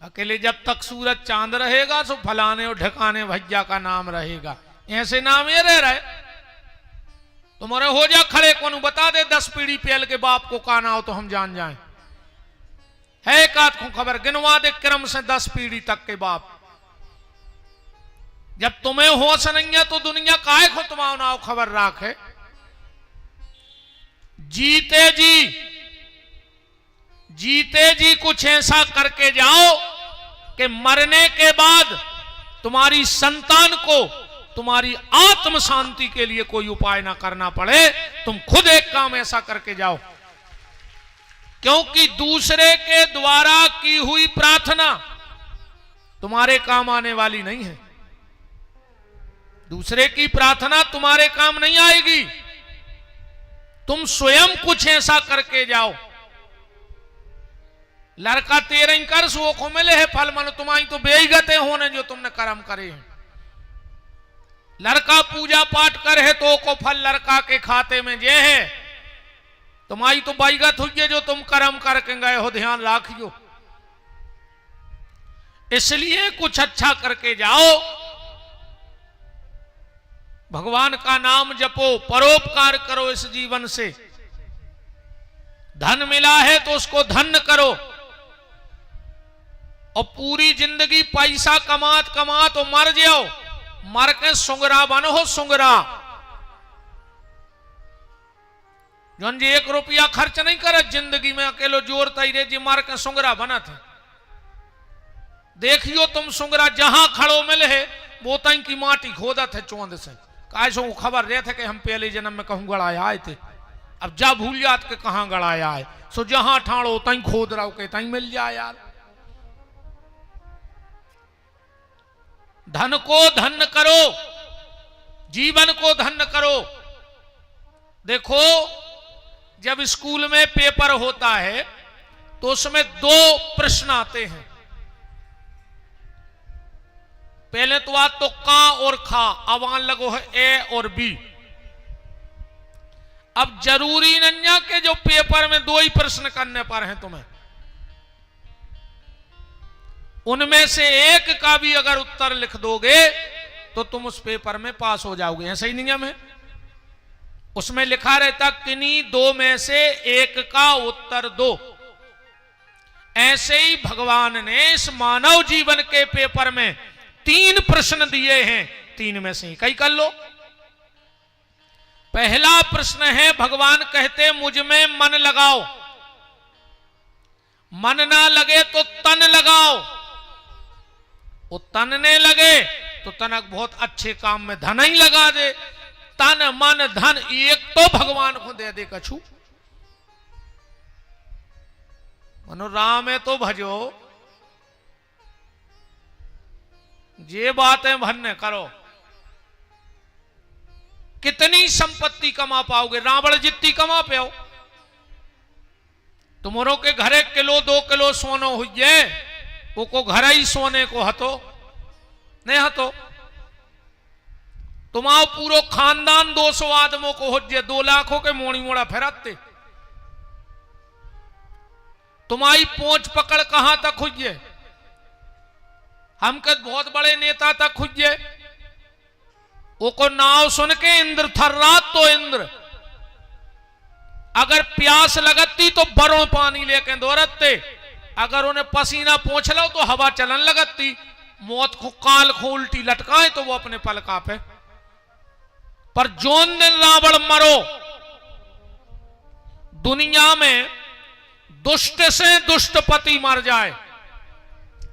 अकेले जब तक सूरज चांद रहेगा तो फलाने और ढकाने भैया का नाम रहेगा, ऐसे नाम ये रह रहे। तुम्हारे हो जा खड़े को बता दे 10 पीढ़ी पहल के बाप को काना हो तो हम जान जाएं। है एक आध को खबर गिनवा दे क्रम से 10 पीढ़ी तक के बाप। जब तुम्हें होश नहीं है तो दुनिया काहे को तुम्हारा नाव खबर राखे। जीते जी कुछ ऐसा करके जाओ कि मरने के बाद तुम्हारी संतान को तुम्हारी आत्म शांति के लिए कोई उपाय ना करना पड़े। तुम खुद एक काम ऐसा करके जाओ, क्योंकि दूसरे के द्वारा की हुई प्रार्थना तुम्हारे काम आने वाली नहीं है। दूसरे की प्रार्थना तुम्हारे काम नहीं आएगी। तुम स्वयं कुछ ऐसा करके जाओ। लड़का तेरे कर सो को मिले है फल मन तुम्हारी तो बेईगते होने जो तुमने कर्म करे हैं। लड़का पूजा पाठ करे तो को फल लड़का के खाते में जे है। तुम्हारी तो बेईगत हुई है जो तुम कर्म करके गए हो, ध्यान रखियो। इसलिए कुछ अच्छा करके जाओ, भगवान का नाम जपो, परोपकार करो इस जीवन से। धन मिला है तो उसको धन्य करो, और पूरी जिंदगी पैसा कमा तो मर जाओ, मर के सुंगरा बनो। सुंगरा जोन जी 1 रुपया खर्च नहीं करे जिंदगी में, अकेलो जोर तैरे जी मर के सुंगरा बना थे। देखियो तुम सुंगरा जहां खड़ो मिले है वो तई की माटी खोदत है चौंद से। कायसों को खबर रहे थे कि हम पहले जन्म में कहूं गड़ाया आए थे, अब जा भूल जात के कहां गड़ाया है। सो जहां ठाड़ो तई खोद रहो के तई मिल जाए यार। धन को धन्य करो, जीवन को धन्य करो। देखो जब स्कूल में पेपर होता है तो उसमें 2 प्रश्न आते हैं। पहले तो आ तो का और खा, अब आन लगो है ए और बी। अब जरूरी नहीं है कि जो पेपर में 2 ही प्रश्न करने पर हैं तुम्हें, उनमें से एक का भी अगर उत्तर लिख दोगे तो तुम उस पेपर में पास हो जाओगे। ऐसा ही नियम है। उसमें लिखा रहता किन्हीं 2 में से एक का उत्तर दो। ऐसे ही भगवान ने इस मानव जीवन के पेपर में 3 प्रश्न दिए हैं, 3 में से कई कर लो। पहला प्रश्न है, भगवान कहते मुझ में मन लगाओ, मन ना लगे तो तन लगाओ। वो तनने लगे तो तनक बहुत अच्छे काम में धन ही लगा दे। तन मन धन एक तो भगवान को दे दे कछु। मनो राम है तो भजो, ये बातें भन्ने करो। कितनी संपत्ति कमा पाओगे? रावण जितनी कमा पाओ। तुम्हारों के घरे 1 किलो 2 किलो सोनो हुई है, वो को घर ही सोने को हतो नहीं हतो। तुम्हारा पूरो खानदान 200 आदमों को हो जाए, 2 लाखों के मोड़ी मोड़ा फेराते। तुम्हारी पहुंच पकड़ कहां तक हुई है? हम के बहुत बड़े नेता तक हुई है। वो को नाव सुन के इंद्र थर्रात तो इंद्र, अगर प्यास लगती तो बरों पानी लेके दौड़ते, अगर उन्हें पसीना पोंछ लो तो हवा चलन लगती। मौत को काल को उल्टी लटकाए तो वो अपने पल कांपे। पर जोन दिन रावण मरो, दुनिया में दुष्ट से दुष्ट पति मर जाए,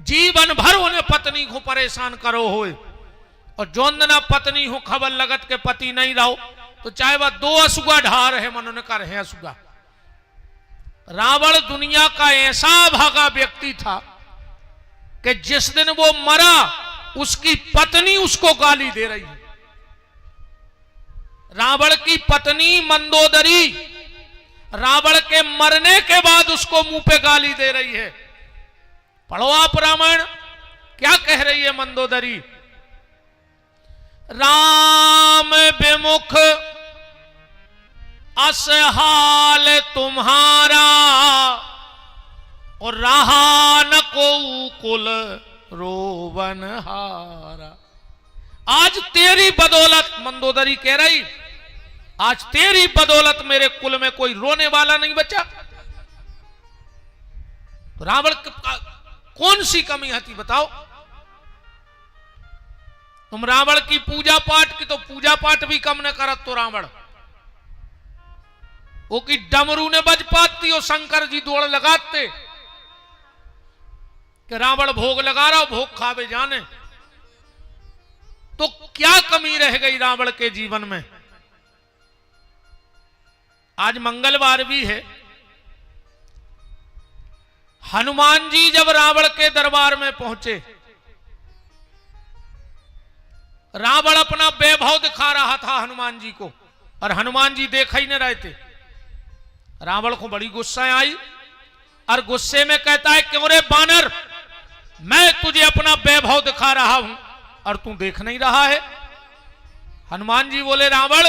जीवन भर उन्हें पत्नी को परेशान करो होए, और जोन दिन पत्नी हो खबर लगत के पति नहीं रहो तो चाहे वह 2 असुगा ढार है मन कर है असुगा। रावण दुनिया का ऐसा भागा व्यक्ति था कि जिस दिन वो मरा उसकी पत्नी उसको गाली दे रही है। रावण की पत्नी मंदोदरी रावण के मरने के बाद उसको मुंह पे गाली दे रही है। पढ़ो आप रामायण, क्या कह रही है मंदोदरी? राम विमुख असहाल तुम्हारा, और रहा न को कुल रोवन हारा। आज तेरी बदौलत, मंदोदरी कह रही, आज तेरी बदौलत मेरे कुल में कोई रोने वाला नहीं बचा। तो रावण कौन सी कमी थी बताओ? तुम रावण की पूजा पाठ की तो पूजा पाठ भी कम न करत तो रावण वो की डमरू ने बज पाती और शंकर जी दौड़ लगाते कि रावण भोग लगा रहा, भोग खावे जाने। तो क्या कमी रह गई रावण के जीवन में? आज मंगलवार भी है। हनुमान जी जब रावण के दरबार में पहुंचे, रावण अपना वैभव दिखा रहा था हनुमान जी को, और हनुमान जी देख ही नहीं रहे थे। रावण को बड़ी गुस्सा आई और गुस्से में कहता है, क्यों रे बानर, मैं तुझे अपना वैभव दिखा रहा हूं और तू देख नहीं रहा है। हनुमान जी बोले, रावण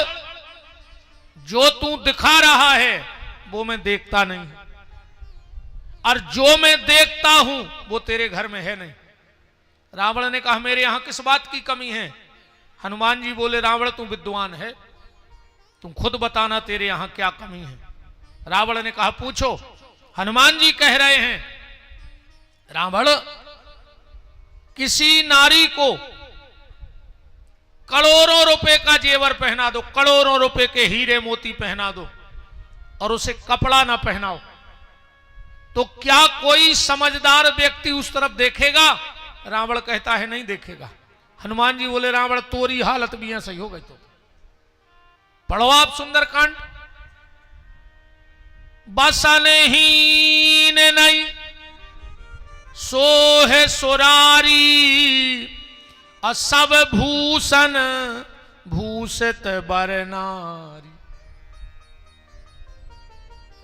जो तू दिखा रहा है वो मैं देखता नहीं, और जो मैं देखता हूं वो तेरे घर में है नहीं। रावण ने कहा, मेरे यहां किस बात की कमी है? हनुमान जी बोले, रावण तू विद्वान है, तुम खुद बताना तेरे यहां क्या कमी है। रावण ने कहा, पूछो। हनुमान जी कह रहे हैं, रावण किसी नारी को करोड़ों रुपए का जेवर पहना दो, करोड़ों रुपए के हीरे मोती पहना दो, और उसे कपड़ा ना पहनाओ, तो क्या कोई समझदार व्यक्ति उस तरफ देखेगा? रावण कहता है, नहीं देखेगा। हनुमान जी बोले, रावण तोरी हालत भी यहां सही हो गई। तो पढ़ो आप सुंदरकांड। बसनहीन नहीं सोहे सुरारी, और सब भूषण भूषित बर नारी।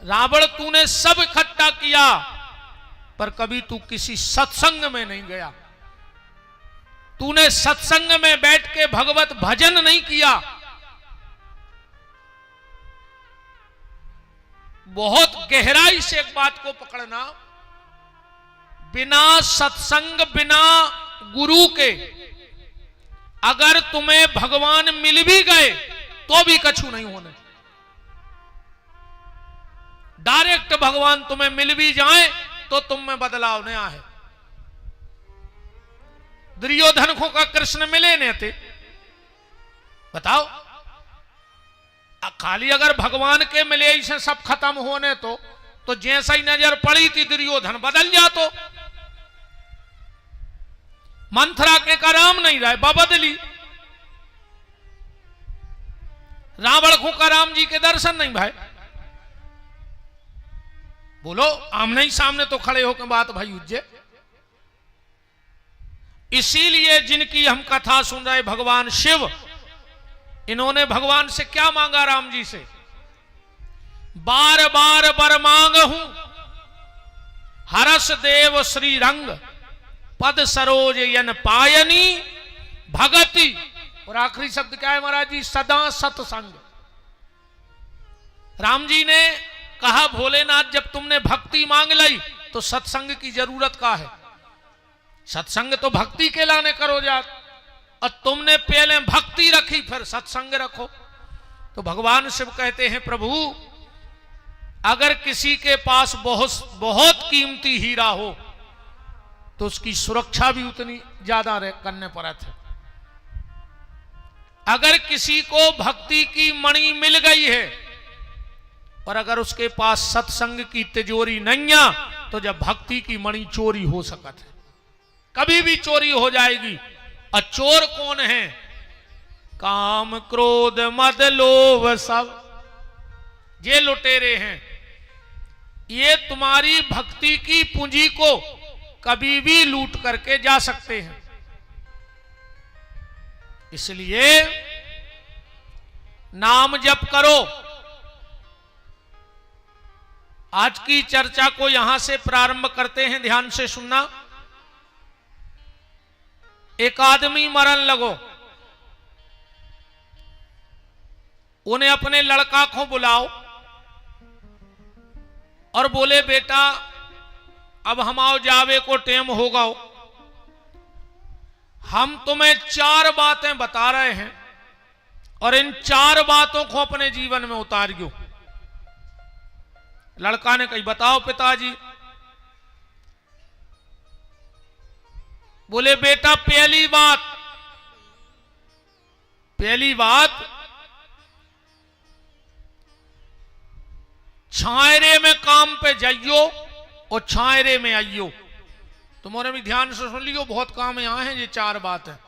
रावण तूने सब इकट्ठा किया, पर कभी तू किसी सत्संग में नहीं गया। तूने सत्संग में बैठ के भगवत भजन नहीं किया। बहुत गहराई से एक बात को पकड़ना, बिना सत्संग, बिना गुरु के अगर तुम्हें भगवान मिल भी गए तो भी कछु नहीं होने। डायरेक्ट भगवान तुम्हें मिल भी जाए तो तुम में बदलाव नहीं आए। दुर्योधन को का कृष्ण मिले नहीं थे, बताओ। खाली अगर भगवान के मिले से सब खत्म होने तो जैसा ही नजर पड़ी थी दुर्योधन बदल जातो। मंथरा के का राम नहीं रहे, बदली। रावण को का राम जी के दर्शन नहीं भाई। बोलो, आमने ही सामने तो खड़े होकर बात भाई उज्जे। इसीलिए जिनकी हम कथा सुन रहे भगवान शिव, इन्होंने भगवान से क्या मांगा? राम जी से बार बार बर मांग हूं, हरस देव श्री रंग, पद सरोज यन पायनी भगति। और आखिरी शब्द क्या है महाराज जी? सदा सत्संग। राम जी ने कहा, भोलेनाथ जब तुमने भक्ति मांग ली तो सत्संग की जरूरत का है? सत्संग तो भक्ति के लाने करो जात, और तुमने पहले भक्ति रखी फिर सत्संग रखो। तो भगवान शिव कहते हैं, प्रभु अगर किसी के पास बहुत बहुत कीमती हीरा हो तो उसकी सुरक्षा भी उतनी ज्यादा करने पड़त है। अगर किसी को भक्ति की मणि मिल गई है और अगर उसके पास सत्संग की तिजोरी नहीं है तो जब भक्ति की मणि चोरी हो सकत है, कभी भी चोरी हो जाएगी। और चोर कौन है? काम क्रोध मद लोभ सब ये लुटेरे हैं। ये तुम्हारी भक्ति की पूंजी को कभी भी लूट करके जा सकते हैं। इसलिए नाम जप करो। आज की चर्चा को यहां से प्रारंभ करते हैं, ध्यान से सुनना। एक आदमी मरण लगो, उन्हें अपने लड़का को बुलाओ और बोले, बेटा अब हम आओ जावे को टेम होगा। हम तुम्हें 4 बातें बता रहे हैं और इन 4 बातों को अपने जीवन में उतारियो। लड़का ने कही बताओ पिताजी। बोले बेटा पहली बात छायरे में काम पे जाइयो और छायरे में आइयो। तुम्हारे भी ध्यान से सुन लियो, बहुत काम यहां हैं। ये 4 बात है।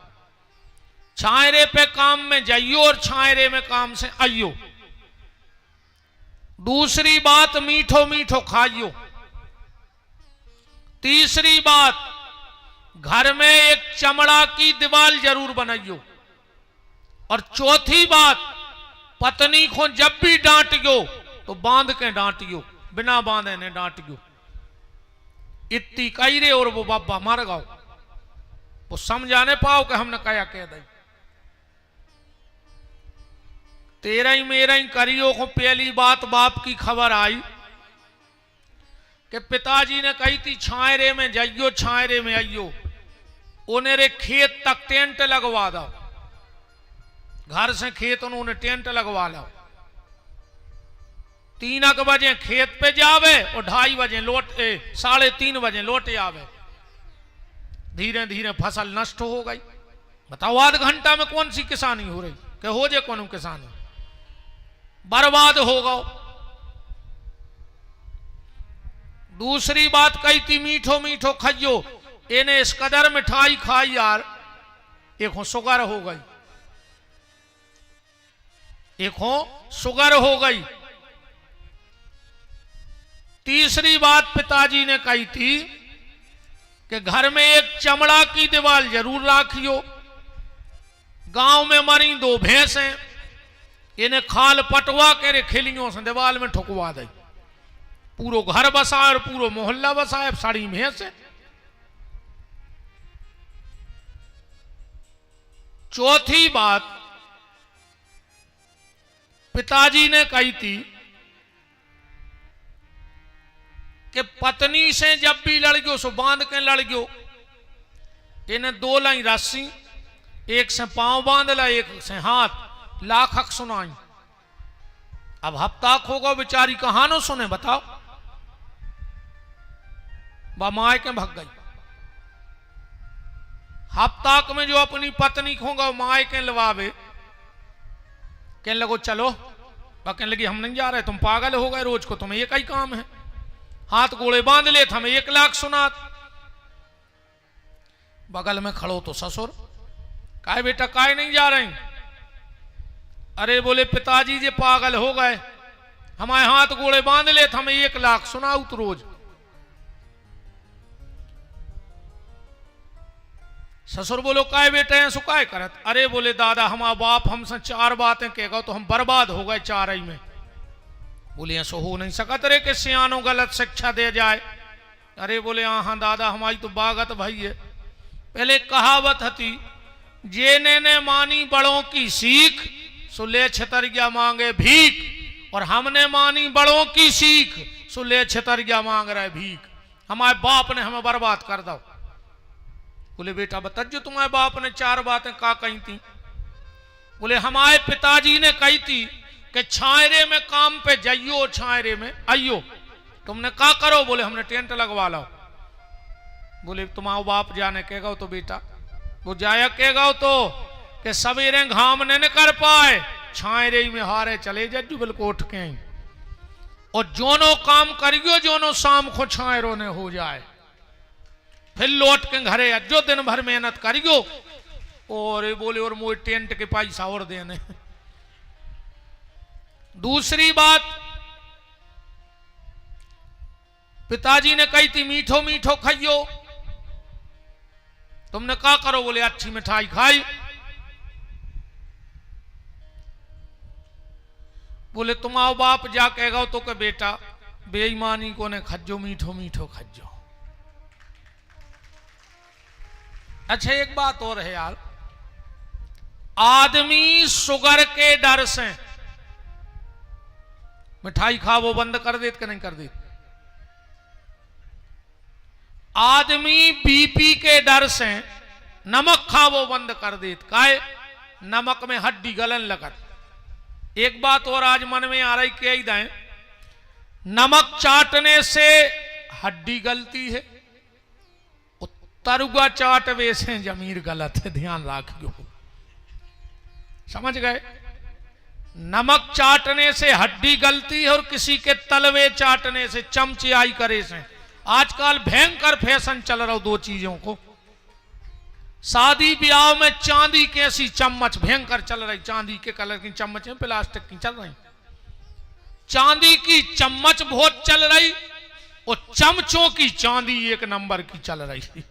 छायरे पे काम में जाइयो और छायरे में काम से आइयो। दूसरी बात मीठो मीठो खाइयो। तीसरी बात घर में एक चमड़ा की दीवार जरूर बनाइयो। और चौथी बात पत्नी को जब भी डांटियो तो बांध के डांटियो, बिना बांधे ने डांटियो। इतनी कही रे और वो बाबा मर गओ। वो समझाने पाओ कि हमने कया कह दी। तेरा ही मेरा ही करियो को पहली बात बाप की खबर आई कि पिताजी ने कही थी छायरे में जाइयो छायरे में आइयो। उन्हें रे खेत तक टेंट लगवा दो। घर से खेत उन्होंने टेंट लगवा लो। 3 बजे खेत पे जावे और 2:30 बजे 3:30 बजे लौटे आवे। धीरे धीरे फसल नष्ट हो गई। बताओ आध घंटा में कौन सी किसानी हो रही? कि हो जे कौन किसानी बर्बाद हो गओ। दूसरी बात कही थी मीठो मीठो खाइयो। इन्हें इस कदर मिठाई खाई यार, एक शुगर हो गई, एक शुगर हो गई। तीसरी बात पिताजी ने कही थी कि घर में एक चमड़ा की दीवार जरूर रखियो। गांव में मरी 2 भैंसें, इन्हें खाल पटवा के खिलियों से दीवार में ठुकवा दे। पूरो घर बसाए और पूरो मोहल्ला बसाए, साड़ी भैंसें। चौथी बात पिताजी ने कही थी कि पत्नी से जब भी लड़ गयो सो बांध के लड़ गयो। इन्हें 2 लाई रस्सी, एक से पांव बांध ला, एक से हाथ। लाखक सुनाई। अब हफ्ता होगा बेचारी कहां न सुने बताओ। माए के भग गई। हफ्ताक में जो अपनी पत्नी होगा माए के लवावे, कहने लगो चलो। कहने लगी हम नहीं जा रहे, तुम पागल हो गए, रोज को तुम्हें एक ही काम है, हाथ गोले बांध ले, हमें 1 लाख सुनात। बगल में खड़ो तो ससुर, काहे बेटा काहे नहीं जा रहे? अरे बोले पिताजी जी पागल हो गए, हमारे हाथ गोले बांध ले, हमें 1 लाख सुनाऊ तो रोज। ससुर बोलो काहे बेटे हैं सुकाए करत? अरे बोले दादा हमारा बाप हमसे 4 बातें कहेगा तो हम बर्बाद हो गए 4 ही में। बोले ऐसा हो नहीं सकत रे कि सियानो गलत शिक्षा दे जाए। अरे बोले हाँ दादा हमारी तो बागत भाई है। पहले कहावत थी, जेने ने मानी बड़ों की सीख सो ले छतरिया मांगे भीख, और हमने मानी बड़ों की सीख सो ले छतरिया मांग रहे भीख। हमारे बाप ने हमें बर्बाद कर दो। बोले बेटा बता जो तुम्हारे बाप ने 4 बातें का कही थी? बोले हमारे पिताजी ने कही थी कि छायरे में काम पे जाइयो छायरे में आइयो। तुमने का करो? बोले हमने टेंट लगवा लो। बोले तुम्हारा बाप जाने कहेगा तो बेटा वो जाया कहेगा तो कि सवेरे घाम ने कर पाए, छायरे में हारे चले जज्जू बिल्कुल उठ के। और जोनो काम करियो जोनो शाम को छायरों ने हो जाए, फिर लौट के घरे जो दिन भर मेहनत करियो। और बोले और मोए टेंट के पैसा और देने। दूसरी बात पिताजी ने कही थी मीठो मीठो खाइयो। तुमने क्या करो? बोले अच्छी मिठाई खाई। बोले तुम्हारा बाप जा कहेगा तो के बेटा बेईमानी को ने खज्जो मीठो मीठो खज्जो। अच्छा एक बात और है यार, आदमी शुगर के डर से मिठाई खा वो बंद कर देत कि नहीं कर देत? आदमी बीपी के डर से नमक खावो बंद कर देत, काहे? नमक में हड्डी गलन लगत। एक बात और आज मन में आ रही कह दें, नमक चाटने से हड्डी गलती है, तरुआ चाटवे से जमीर गलत है, ध्यान रखियो। समझ गए? नमक चाटने से हड्डी गलती है और किसी के तलवे चाटने से, चमचियाई करे से। आजकल भयंकर फैशन चल रहा दो चीजों को। शादी ब्याह में चांदी की ऐसी चम्मच भयंकर चल रही, चांदी के कलर की चम्मच है, प्लास्टिक की चल रही। चांदी की चम्मच बहुत चल रही और चमचों की चांदी एक नंबर की चल रही।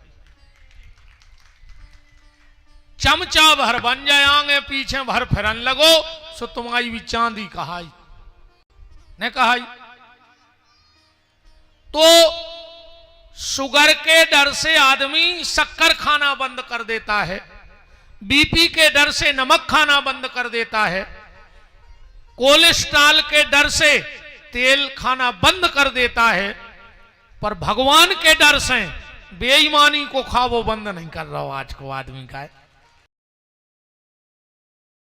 चमचा भर बन जाएंगे, पीछे भर फिरन लगो, सो तुम्हारी भी चांदी कहाई ने कहाई। तो शुगर के डर से आदमी शक्कर खाना बंद कर देता है, बीपी के डर से नमक खाना बंद कर देता है, कोलेस्ट्रॉल के डर से तेल खाना बंद कर देता है, पर भगवान के डर से बेईमानी को खावो बंद नहीं कर रहा हो आज को आदमी का है।